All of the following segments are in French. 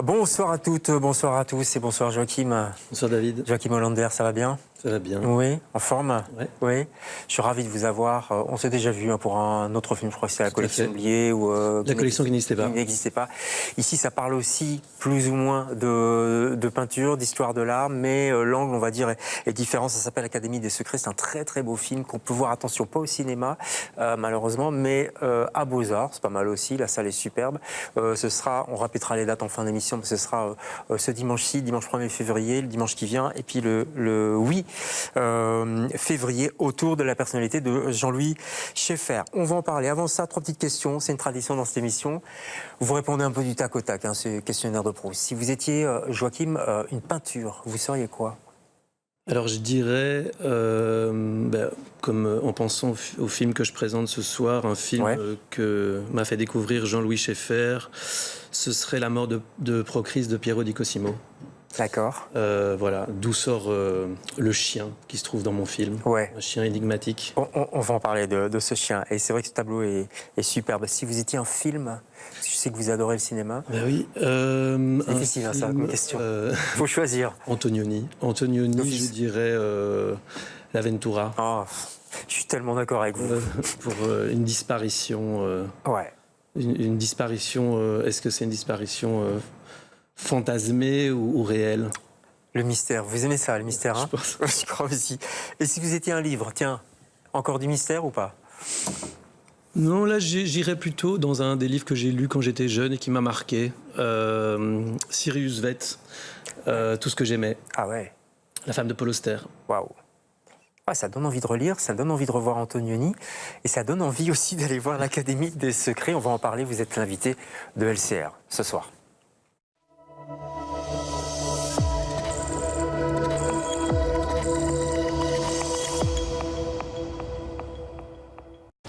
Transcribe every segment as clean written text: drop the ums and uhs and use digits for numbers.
Bonsoir à toutes, bonsoir à tous et bonsoir Joachim. Bonsoir David. Joachim Hollander, ça va bien? Ça va bien. Oui, en forme? Ouais. Oui. Je suis ravi de vous avoir. On s'est déjà vu pour un autre film, je crois que c'est La Collection oubliée. La collection qui n'existait pas. Qui n'existait pas. Ici, ça parle aussi plus ou moins de peinture, d'histoire de l'art, mais l'angle, on va dire, est différent. Ça s'appelle L'Académie des Secrets. C'est un très très beau film qu'on peut voir, attention, pas au cinéma, malheureusement, mais à Beaux-Arts. C'est pas mal aussi, la salle est superbe. Ce sera, on répétera les dates en fin d'émission, mais ce sera ce dimanche-ci, dimanche 1er février, le dimanche qui vient, et puis le 8 février, autour de la personnalité de Jean-Louis Schaeffer. On va en parler. Avant ça, 3 petites questions. C'est une tradition dans cette émission. Vous répondez un peu du tac au tac, hein, ce questionnaire de Proust. Si vous étiez, Joachim, une peinture, vous seriez quoi? Alors je dirais, comme en pensant au film que je présente ce soir, un film que m'a fait découvrir Jean-Louis Schaeffer, ce serait La mort de Procris de Piero di Cosimo. D'accord. Voilà, d'où sort le chien qui se trouve dans mon film. Ouais. Un chien énigmatique. On va en parler de ce chien. Et c'est vrai que ce tableau est superbe. Si vous étiez un film, je sais que vous adorez le cinéma. Ben oui. C'est difficile, ça, comme question. Faut choisir. Antonioni. Antonioni, je dirais L'Avventura. Oh, je suis tellement d'accord avec vous. Pour une disparition. Ouais. Une disparition. Est-ce que c'est une disparition fantasmée ou réelle? Le mystère. Vous aimez ça, le mystère, hein? Je pense. Je crois aussi. Et si vous étiez un livre, tiens, encore du mystère ou pas? Non, là, j'irais plutôt dans un des livres que j'ai lu quand j'étais jeune et qui m'a marqué. Sirius Vett, Tout ce que j'aimais. Ah ouais. La femme de Paul Auster. Waouh. Ah, ça donne envie de relire, ça donne envie de revoir Antonioni et ça donne envie aussi d'aller voir l'Académie des Secrets. On va en parler, vous êtes l'invité de LCR ce soir.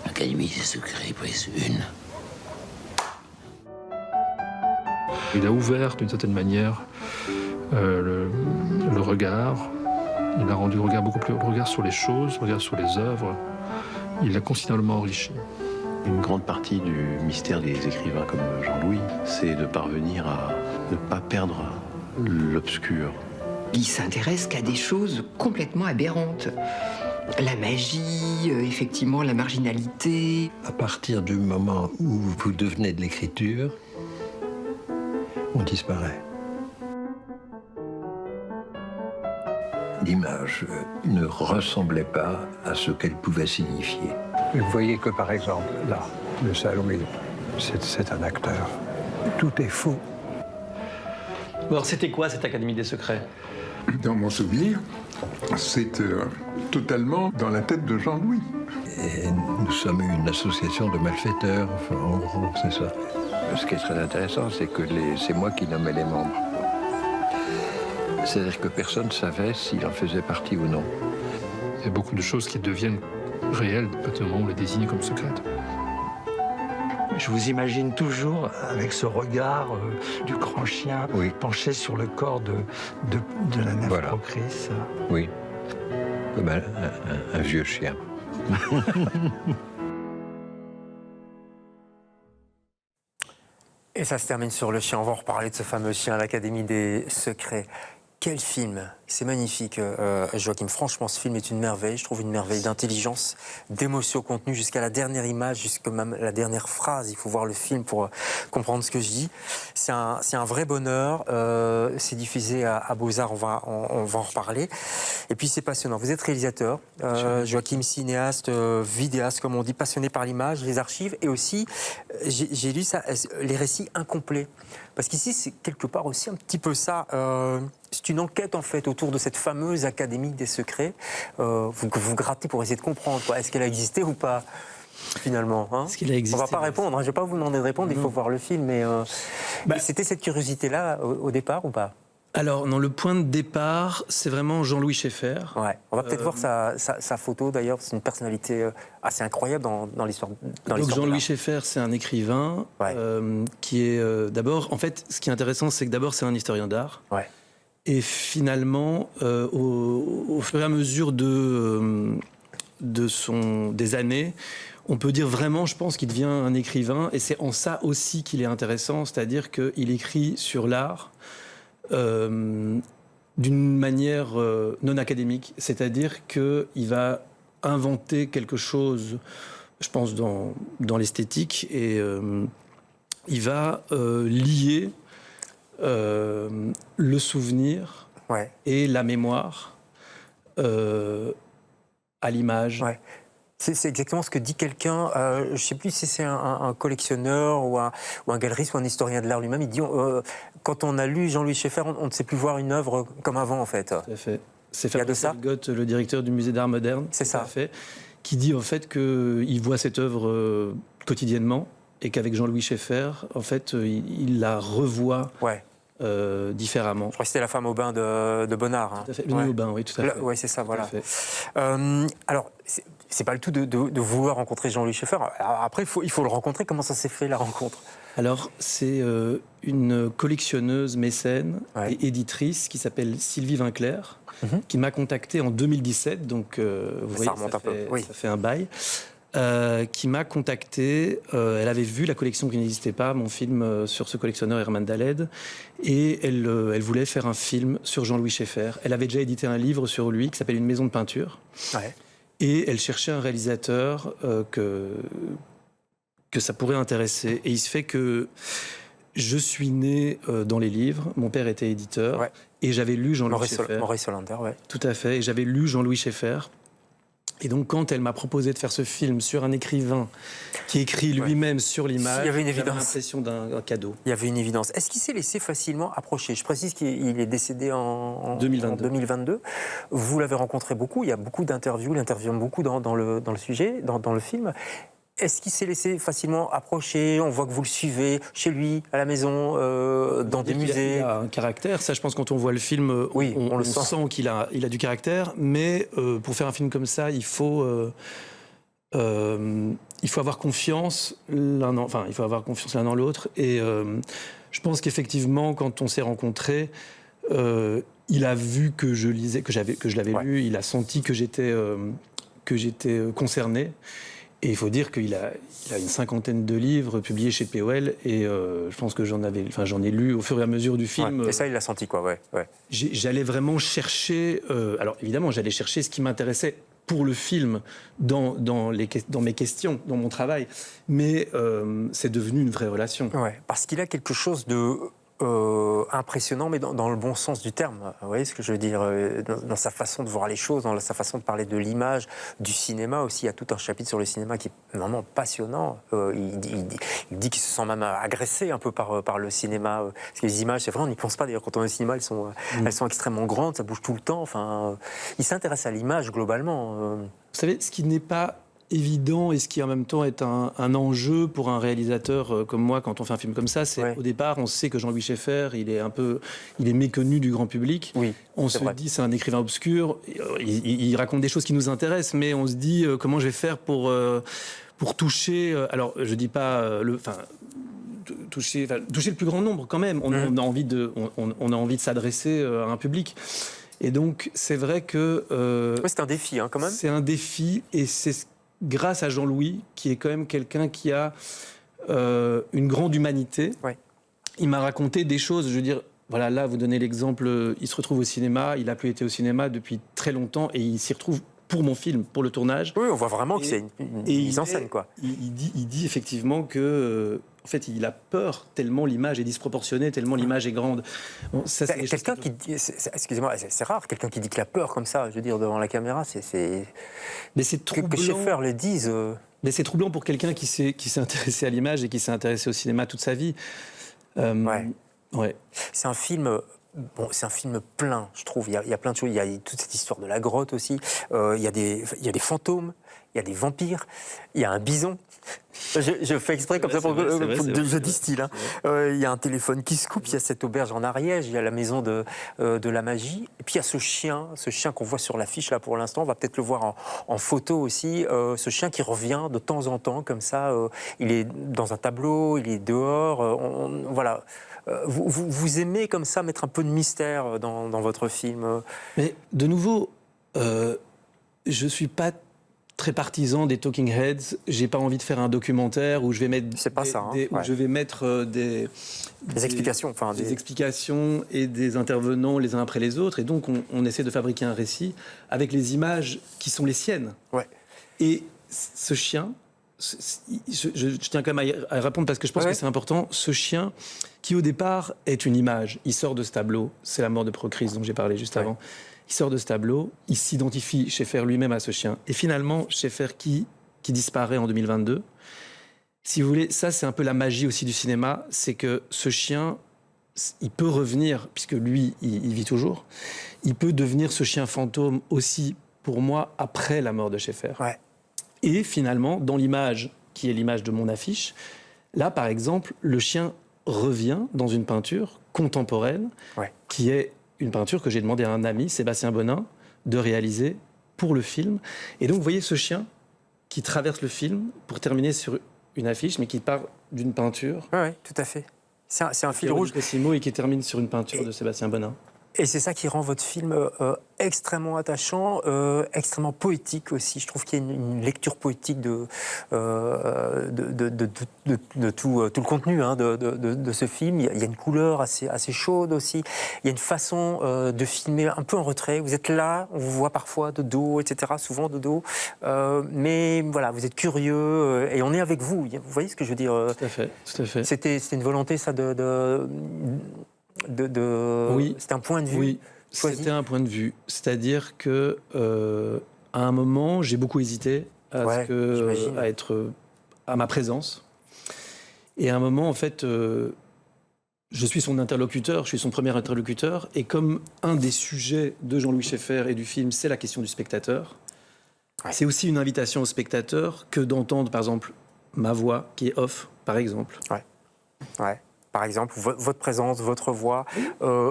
L'Académie des Secrets, prise 1. Il a ouvert d'une certaine manière le regard. Il a rendu le regard beaucoup plus regard sur les choses, le regard sur les œuvres. Il l'a considérablement enrichi. Une grande partie du mystère des écrivains comme Jean-Louis, c'est de parvenir à ne pas perdre l'obscur. Il s'intéresse qu'à des choses complètement aberrantes. La magie, effectivement, la marginalité. À partir du moment où vous devenez de l'écriture, on disparaît. L'image ne ressemblait pas à ce qu'elle pouvait signifier. Vous voyez que, par exemple, là, le Salomé, c'est un acteur. Tout est faux. Alors, c'était quoi cette Académie des Secrets? Dans mon souvenir, c'est totalement dans la tête de Jean-Louis. Et nous sommes une association de malfaiteurs, enfin, en gros, c'est ça. Ce qui est très intéressant, c'est que c'est moi qui nommais les membres. C'est-à-dire que personne ne savait s'il en faisait partie ou non. Il y a beaucoup de choses qui deviennent réelles à partir du moment où on les désigne comme secrètes. Je vous imagine toujours avec ce regard du grand chien penché sur le corps de la nymphe Procris. Oui, comme un vieux chien. Et ça se termine sur le chien. On va en reparler de ce fameux chien à l'Académie des Secrets. Quel film! C'est magnifique, Joachim. Franchement, ce film est une merveille. Je trouve une merveille d'intelligence, d'émotion contenue jusqu'à la dernière image, jusqu'à même la dernière phrase. Il faut voir le film pour comprendre ce que je dis. C'est un vrai bonheur. C'est diffusé à Beaux-Arts. On va en reparler. Et puis, c'est passionnant. Vous êtes réalisateur, Joachim, cinéaste, vidéaste, comme on dit, passionné par l'image, les archives. Et aussi, j'ai lu ça, les récits incomplets. Parce qu'ici, c'est quelque part aussi un petit peu ça. C'est une enquête, en fait, autour de cette fameuse Académie des Secrets. Vous grattez pour essayer de comprendre. Est-ce qu'elle a existé ou pas, finalement, hein? Est-ce qu'elle a existé? On ne va pas répondre. Je ne vais pas vous demander de répondre. Il faut voir le film. Mais c'était cette curiosité-là au départ ou pas? Alors, non, le point de départ, c'est vraiment Jean-Louis Schaeffer. Ouais. On va peut-être voir sa photo, d'ailleurs. C'est une personnalité assez incroyable dans l'histoire. Donc, Jean-Louis Schaeffer, c'est un écrivain qui est d'abord... En fait, ce qui est intéressant, c'est que d'abord, c'est un historien d'art. Ouais. Et finalement, au fur et à mesure des années, on peut dire vraiment, je pense, qu'il devient un écrivain, et c'est en ça aussi qu'il est intéressant, c'est-à-dire qu'il écrit sur l'art d'une manière non académique, c'est-à-dire qu'il va inventer quelque chose, je pense, dans l'esthétique, et il va lier le souvenir et la mémoire à l'image. Ouais. C'est exactement ce que dit quelqu'un, je ne sais plus si c'est un collectionneur ou un galeriste ou un historien de l'art lui-même. Il dit quand on a lu Jean-Louis Schaeffer, on ne sait plus voir une œuvre comme avant, en fait. Tout à fait. C'est Fabrice Elgotte, le directeur du musée d'art moderne, qui dit en fait qu'il voit cette œuvre quotidiennement et qu'avec Jean-Louis Schaeffer, en fait, il la revoit. Différemment. Je crois que c'était La femme au bain de Bonnard. Hein. Tout à fait. Le au bain, oui, tout à fait. Oui, c'est ça, tout voilà. Alors, c'est pas le tout de vouloir rencontrer Jean-Louis Schaeffer. Après, il faut le rencontrer. Comment ça s'est fait, la rencontre? Alors, c'est une collectionneuse mécène et éditrice qui s'appelle Sylvie Vinclair, qui m'a contacté en 2017, donc vous voyez, ça fait un bail. Qui m'a contacté. Elle avait vu La collection qui n'existait pas, mon film sur ce collectionneur Herman Daled, et elle voulait faire un film sur Jean-Louis Schaeffer. Elle avait déjà édité un livre sur lui qui s'appelle Une maison de peinture. Et elle cherchait un réalisateur que ça pourrait intéresser. Et il se fait que je suis né dans les livres. Mon père était éditeur. Et j'avais lu Jean-Louis Schaeffer. Maurice Hollander, Tout à fait. Et j'avais lu Jean-Louis Schaeffer. Et donc, quand elle m'a proposé de faire ce film sur un écrivain qui écrit lui-même sur l'image, j'avais l'impression d'un cadeau. Il y avait une évidence. Est-ce qu'il s'est laissé facilement approcher? Je précise qu'il est décédé en 2022. Vous l'avez rencontré beaucoup, il y a beaucoup d'interviews, il intervient beaucoup dans le sujet, dans le film. Est-ce qu'il s'est laissé facilement approcher? On voit que vous le suivez chez lui, à la maison, dans des musées. Il a un caractère. Ça, je pense, quand on voit le film, on sent qu'il a du caractère. Mais pour faire un film comme ça, il faut avoir confiance l'un dans l'autre. Et je pense qu'effectivement, quand on s'est rencontrés, il a vu que je lisais, que je l'avais lu. Il a senti que j'étais concerné. Et il faut dire qu'il a une cinquantaine de livres publiés chez POL, et je pense que j'en ai lu au fur et à mesure du film. Et ça, il l'a senti, quoi, J'allais vraiment chercher... alors, évidemment, j'allais chercher ce qui m'intéressait pour le film dans mes questions, dans mon travail. Mais c'est devenu une vraie relation. Parce qu'il a quelque chose de... impressionnant, mais dans le bon sens du terme. Vous voyez ce que je veux dire? Dans sa façon de voir les choses, dans sa façon de parler de l'image, du cinéma aussi. Il y a tout un chapitre sur le cinéma qui est vraiment passionnant. Il dit qu'il se sent même agressé un peu par le cinéma. Parce que les images, c'est vrai, on n'y pense pas. D'ailleurs, quand on est au cinéma, elles sont extrêmement grandes, ça bouge tout le temps. Enfin, il s'intéresse à l'image globalement. Vous savez, ce qui n'est pas évident et ce qui en même temps est un enjeu pour un réalisateur comme moi quand on fait un film comme ça, c'est au départ on sait que Jean-Louis Schaeffer il est méconnu du grand public. On se dit c'est un écrivain obscur, il raconte des choses qui nous intéressent, mais on se dit comment je vais faire pour toucher, alors je dis pas toucher le plus grand nombre quand même. On a envie de s'adresser à un public. Et donc c'est vrai que c'est un défi quand même. C'est un défi, et c'est grâce à Jean-Louis, qui est quand même quelqu'un qui a une grande humanité. Il m'a raconté des choses, je veux dire, voilà, là, vous donnez l'exemple, il se retrouve au cinéma, il n'a plus été au cinéma depuis très longtemps, et il s'y retrouve pour mon film, pour le tournage. Oui, on voit vraiment que c'est une mise en scène, quoi. Il dit effectivement que... en fait, il a peur tellement l'image est disproportionnée, tellement l'image est grande. Bon, ça, c'est quelqu'un qui dit, excusez-moi, c'est rare, quelqu'un qui dit qu'il a peur comme ça, je veux dire, devant la caméra, Mais c'est troublant. Que Schaeffer le dise. Mais c'est troublant pour quelqu'un qui s'est intéressé à l'image et qui s'est intéressé au cinéma toute sa vie. C'est un film... Bon, c'est un film plein, je trouve. Il y a plein de choses. Il y a toute cette histoire de la grotte aussi. Il y a des fantômes, il y a des vampires, il y a un bison. Je fais exprès comme ça pour je distille. Il y a un téléphone qui se coupe, il y a cette auberge en Ariège, il y a la maison de la magie. Et puis il y a ce chien qu'on voit sur l'affiche là pour l'instant. On va peut-être le voir en photo aussi. Ce chien qui revient de temps en temps comme ça. Il est dans un tableau, il est dehors. Voilà. Vous aimez comme ça mettre un peu de mystère dans votre film? Mais de nouveau, je ne suis pas très partisan des talking heads. J'ai pas envie de faire un documentaire où je vais mettre je vais mettre des explications, des explications et des intervenants les uns après les autres. Et donc on essaie de fabriquer un récit avec les images qui sont les siennes. Ouais. Et ce chien, je tiens quand même à répondre parce que je pense que c'est important. Ce chien, qui au départ est une image, il sort de ce tableau. C'est la mort de Procris dont j'ai parlé juste avant. Il sort de ce tableau, il s'identifie, Schaeffer lui-même, à ce chien. Et finalement, Schaeffer qui disparaît en 2022, si vous voulez, ça c'est un peu la magie aussi du cinéma, c'est que ce chien, il peut revenir, puisque lui, il vit toujours, il peut devenir ce chien fantôme aussi, pour moi, après la mort de Schaeffer. Ouais. Et finalement, dans l'image, qui est l'image de mon affiche, là, par exemple, le chien revient dans une peinture contemporaine, qui est une peinture que j'ai demandé à un ami, Sébastien Bonin, de réaliser pour le film. Et donc, vous voyez ce chien qui traverse le film pour terminer sur une affiche, mais qui part d'une peinture. Oui, tout à fait. C'est un fil rouge. Et qui termine sur une peinture de Sébastien Bonin. Et c'est ça qui rend votre film extrêmement attachant, extrêmement poétique aussi. Je trouve qu'il y a une lecture poétique de tout le contenu de ce film. Il y a une couleur assez chaude aussi. Il y a une façon de filmer un peu en retrait. Vous êtes là, on vous voit parfois de dos, etc., souvent de dos. Mais voilà, vous êtes curieux et on est avec vous. Vous voyez ce que je veux dire? Tout à fait, tout à fait. C'était une volonté, ça, oui, c'était un point de vue. Oui, c'était un point de vue. C'est-à-dire que à un moment, j'ai beaucoup hésité à ma présence. Et à un moment, en fait, je suis son interlocuteur, je suis son premier interlocuteur. Et comme un des sujets de Jean-Louis Schaeffer et du film, c'est la question du spectateur, c'est aussi une invitation au spectateur que d'entendre, par exemple, ma voix qui est off, par exemple. Ouais. Par exemple, votre présence, votre voix,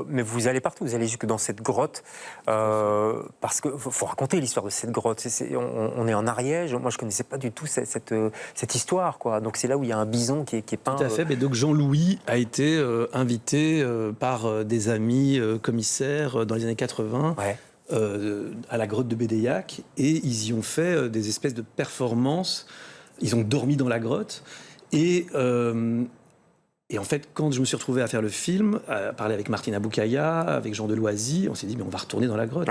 mais vous allez partout, vous allez jusque dans cette grotte, parce qu'il faut raconter l'histoire de cette grotte. On est en Ariège, moi je ne connaissais pas du tout cette histoire, quoi. Donc c'est là où il y a un bison qui est peint. Tout à fait, mais donc Jean-Louis a été invité par des amis commissaires dans les années 80 à la grotte de Bédéiac, et ils y ont fait des espèces de performances, ils ont dormi dans la grotte, et en fait, quand je me suis retrouvé à faire le film, à parler avec Martine Aboukaya, avec Jean Deloisy, on s'est dit, mais on va retourner dans la grotte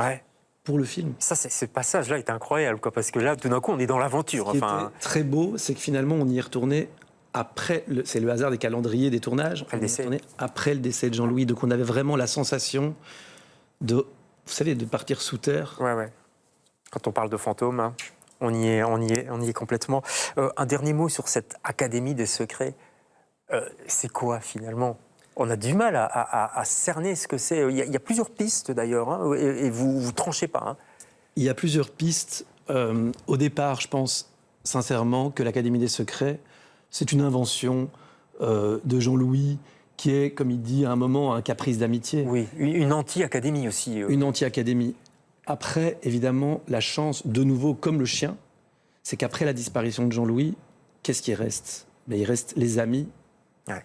pour le film. Ça, ce passage-là est incroyable, quoi, parce que là, tout d'un coup, on est dans l'aventure. Ce qui était très beau, c'est que finalement, on y est retourné après, c'est le hasard des calendriers des tournages, après le décès de Jean-Louis. Donc on avait vraiment la sensation de, vous savez, de partir sous terre. Ouais. Quand on parle de fantômes, on y est complètement. Un dernier mot sur cette Académie des secrets. C'est quoi finalement? On a du mal à cerner ce que c'est. Il y a plusieurs pistes d'ailleurs, et vous tranchez pas. Il y a plusieurs pistes. Au départ, je pense sincèrement que l'Académie des secrets, c'est une invention de Jean-Louis qui est, comme il dit à un moment, un caprice d'amitié. Oui, une anti-académie aussi. Une anti-académie. Après, évidemment, la chance, de nouveau, comme le chien, c'est qu'après la disparition de Jean-Louis, qu'est-ce qui reste? Il reste les amis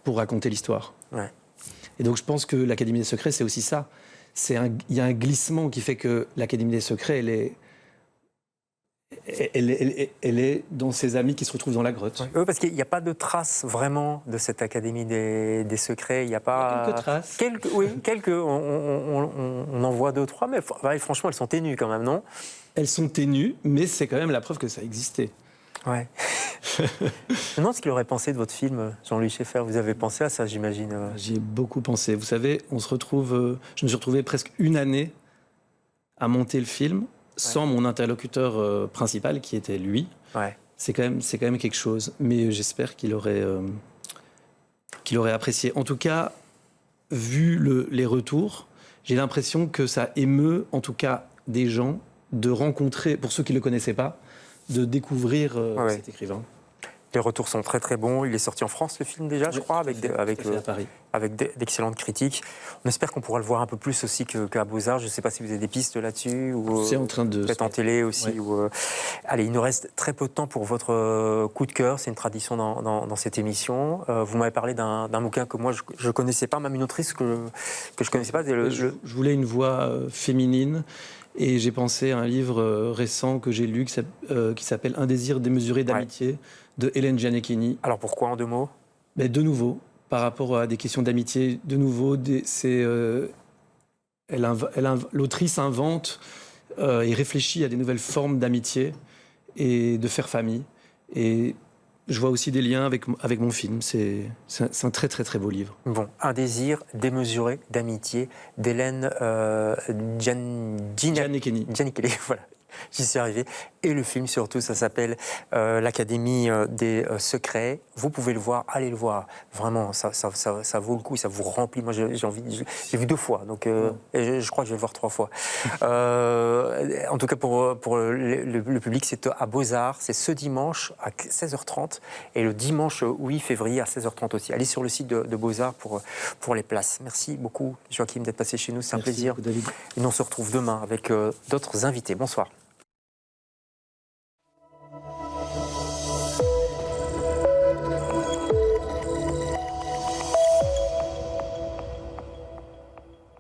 pour raconter l'histoire. Et donc je pense que l'Académie des secrets, c'est aussi ça. Il y a un glissement qui fait que l'Académie des secrets, elle est dans ses amis qui se retrouvent dans la grotte. Oui, parce qu'il n'y a pas de traces vraiment de cette Académie des secrets. Il n'y a pas... Quelques traces. Quelques. On en voit 2, 3, mais franchement, elles sont ténues quand même, non? Elles sont ténues, mais c'est quand même la preuve que ça existait. Ouais. Je me demande ce qu'il aurait pensé de votre film, Jean-Louis Schaeffer. Vous avez pensé à ça, j'imagine. J'y ai beaucoup pensé. Vous savez, je me suis retrouvé presque une année à monter le film sans mon interlocuteur principal, qui était lui. C'est quand même quelque chose. Mais j'espère qu'il aurait apprécié. En tout cas, vu les retours, j'ai l'impression que ça émeut, en tout cas, des gens de rencontrer, pour ceux qui ne le connaissaient pas, de découvrir cet écrivain. Les retours sont très très bons. Il est sorti en France, le film, déjà, je crois, avec avec d'excellentes critiques. On espère qu'on pourra le voir un peu plus aussi qu'à Beaux-Arts. Je ne sais pas si vous avez des pistes là-dessus. C'est en train de... Peut-être en télé aussi. Ouais. Allez, il nous reste très peu de temps pour votre coup de cœur. C'est une tradition dans cette émission. Vous m'avez parlé d'un bouquin que moi, je ne connaissais pas, même une autrice que je ne connaissais pas. Je voulais une voix féminine. Et j'ai pensé à un livre récent que j'ai lu qui s'appelle « Un désir démesuré d'amitié » de Hélène Gianecchini. Alors pourquoi en 2 mots? De nouveau, par rapport à des questions d'amitié, de nouveau, l'autrice invente et réfléchit à des nouvelles formes d'amitié et de faire famille. Et je vois aussi des liens avec mon film. C'est un très très très beau livre. Bon, Un désir démesuré d'amitié d'Hélène Gianecchini. Voilà. J'y suis arrivé. Et le film, surtout, ça s'appelle l'Académie des secrets. Vous pouvez le voir, allez le voir. Vraiment, ça vaut le coup, ça vous remplit. Moi, j'ai vu 2 fois, donc et je crois que je vais le voir 3 fois. En tout cas, pour le public, c'est à Beaux-Arts. C'est ce dimanche à 16h30 et le dimanche 8 février à 16h30 aussi. Allez sur le site de Beaux-Arts pour les places. Merci beaucoup, Joachim, d'être passé chez nous. C'est un plaisir. Beaucoup, David. Et nous, on se retrouve demain avec d'autres invités. Bonsoir.